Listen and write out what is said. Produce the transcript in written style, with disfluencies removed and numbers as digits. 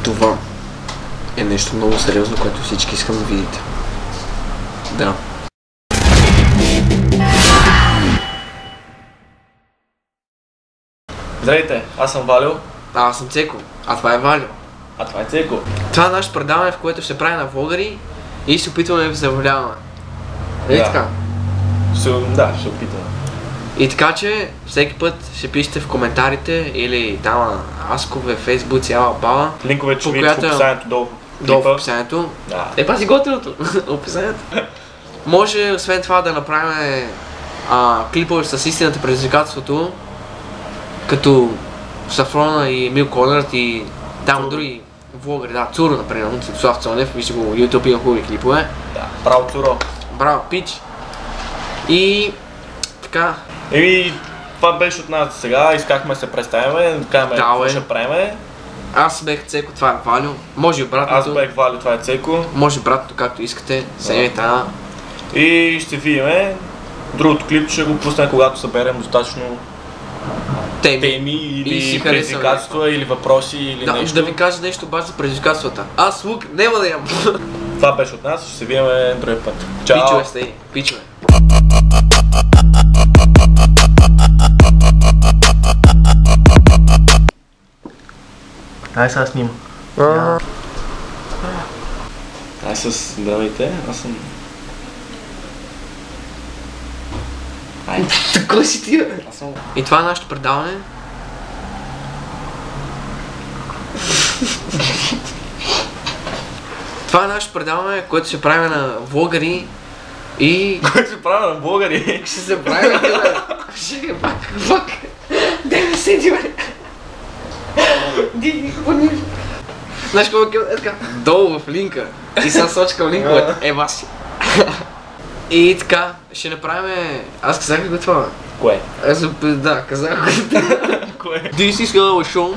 Това е нещо много сериозно, което всички искам да видите. Да. Здравейте, аз съм Валио. Аз съм Цеко, а това е Валио. А това е Цеко. Това е нашето предаване, в което ще прави на влогъри и се опитваме да ви забавляваме. Нали така? Да, ще опитаме. И така че всеки път ще пишете в коментарите или там на аскове, фейсбук, цяла баба. Линкове ще видите в описанието долу. Долу в описанието. Да. Пази готиното. Описанието. Може освен това да направим клипове с истината предизвикателството, като Сафрона и Емил Конрад и там други влогъри, да, Цуро например, Светослав Цонев, вижте го в YouTube, има хубави клипове. Да, браво Цуро. Браво, пич. И така. Това беше от нас сега, искахме се представяме, казваме какво ще правим. Аз бех Цеко, това е Валио. Може и обратното. Аз бех Валио, това е Цеко. Може обратното, както искате. Седмета. И ще видим. Другото клип ще го пуснем, когато съберем достатъчно теми или предизвикателства, или въпроси, или нещо. Да ви кажа нещо обаче за предизвикателствата. Аз лук няма да ям. Това беше от нас, ще се видим други път. Чао! Пичове сте, пичове. Ай сега снима. Ай с здравейте, аз съм... Ай. Такой си ти, бе. И това е нашето предаване. Това е нашето предаване, което ще правим на влогъри и... Което ще правим на влогъри? Ще се правим, бе. Ще фак. Дай ме седи, бе. Диги, пони. Знаеш какво е така? Долу в линка. И сега сочи към линковете. Ева си. И така, ще направим... Аз казах ли го това? Кое? Да, казах го. Кое? This is our show.